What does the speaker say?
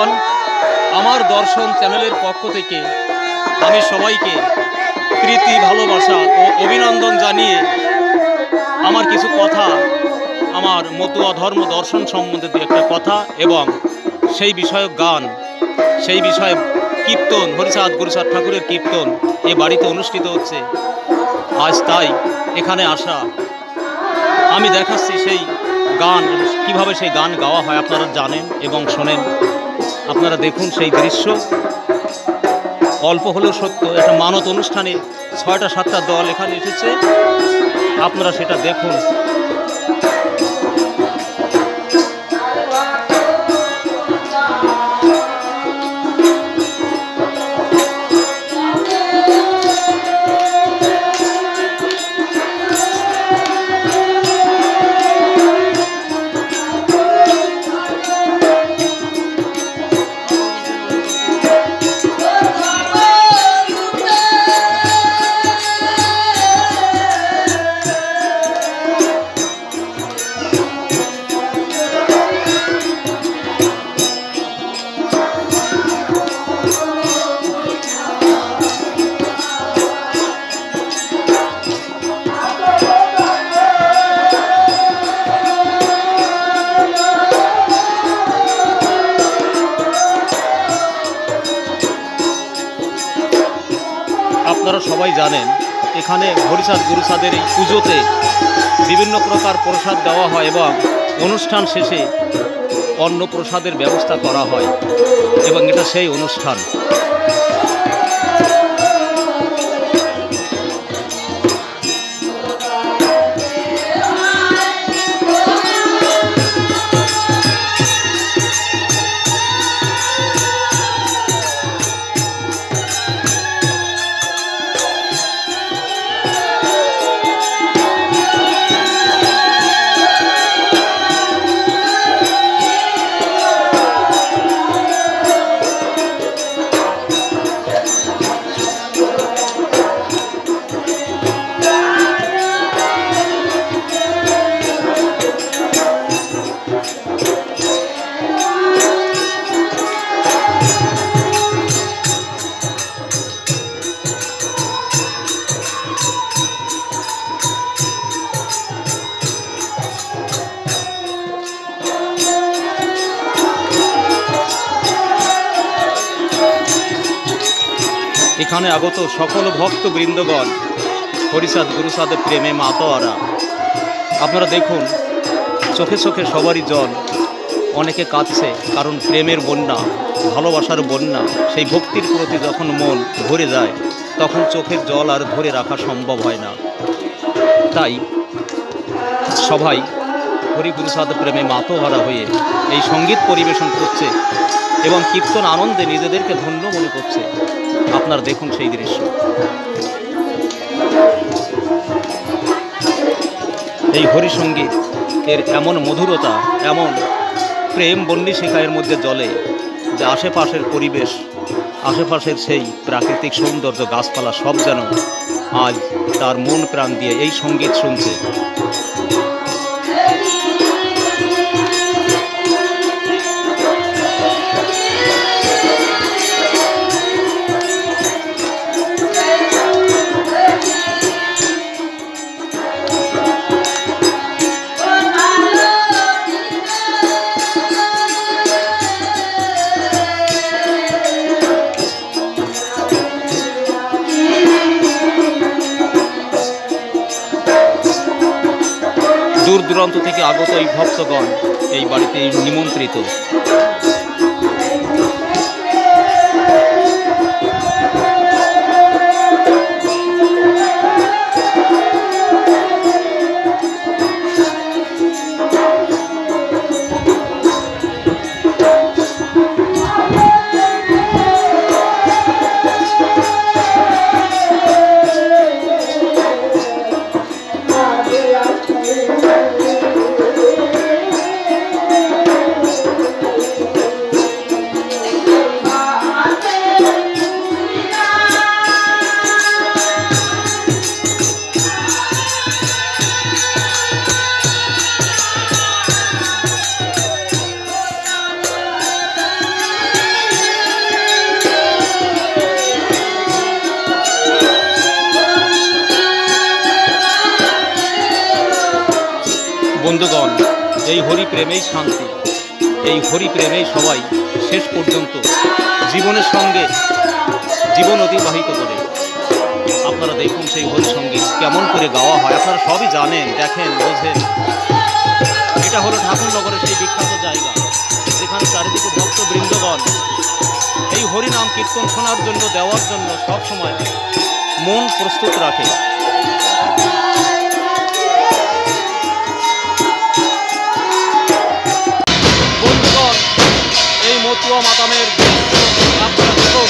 বন্ধুগণ, আমার দর্শন চ্যানেলের পক্ষ থেকে আমি সবাইকে প্রীতি, ভালোবাসা ও অভিনন্দন জানিয়ে আমার কিছু কথা, আমার মতুয়া ধর্ম দর্শন সম্বন্ধে দু একটা কথা এবং সেই বিষয়ক গান, সেই বিষয়ে কীর্তন, হরিচাঁদ গুরুচাঁদ ঠাকুরের কীর্তন এ বাড়িতে অনুষ্ঠিত হচ্ছে। আজ তাই এখানে আসা, আমি দেখাচ্ছি সেই গান, কিভাবে সেই গান গাওয়া হয় আপনারা জানেন এবং শোনেন। আপনারা দেখুন সেই দৃশ্য। অল্প হলেও সত্য, একটা মানত অনুষ্ঠানে 6টা-7টা দল এখানে এসেছে, আপনারা সেটা দেখুন। আপনারা সবাই জানেন এখানে হরিচাঁদ গুরুচাঁদের এই পুজোতে বিভিন্ন প্রকার প্রসাদ দেওয়া হয় এবং অনুষ্ঠান শেষে অন্ন প্রসাদের ব্যবস্থা করা হয় এবং এটা সেই অনুষ্ঠান। এখানে আগত সকল ভক্ত বৃন্দগণ, হরিচাঁদ গুরুচাঁদের প্রেমে মাতোয়ারা, আপনারা দেখুন চোখে চোখে সবারই জল, অনেকে কাঁদছে, কারণ প্রেমের বন্যা, ভালোবাসার বন্যা, সেই ভক্তির প্রতি যখন মন ভরে যায় তখন চোখের জল আর ধরে রাখা সম্ভব হয় না। তাই সবাই হরি গুরুচাঁদ প্রেমে মাতোহারা হয়ে এই সঙ্গীত পরিবেশন করছে এবং কীর্তন আনন্দে নিজেদেরকে ধন্য মনে করছে। আপনারা দেখুন সেই দৃশ্য। এই হরিসঙ্গীত এর এমন মধুরতা, এমন প্রেম বন্যিশিখা এর মধ্যে জ্বলে যে আশেপাশের পরিবেশ, আশেপাশের সেই প্রাকৃতিক সৌন্দর্য, গাছপালা সব যেন আজ তার মন প্রাণ দিয়ে এই সঙ্গীত শুনছে। দূর দূরান্ত থেকে আগত এই ভক্তগণ এই বাড়িতে নিমন্ত্রিত। বন্ধুগণ, এই হরি প্রেমেই শান্তি, এই হরি প্রেমেই সবাই শেষ পর্যন্ত জীবনের সঙ্গে জীবন অতিবাহিত করে। আপনারা দেখুন সেই হরি সঙ্গীত কেমন করে গাওয়া হয়, আপনারা সবই জানেন, দেখেন, বোঝেন। এটা হলো ঠাকুরনগরের সেই বিখ্যাত জায়গা, যেখানে চারিদিকে ভক্ত বৃন্দগণ এই হরি নাম কীর্তন শোনার জন্য, দেওয়ার জন্য সবসময় মন প্রস্তুত রাখে। বন্ধুগণ, এই মতুয়া মাতামের আপনারা দেখুন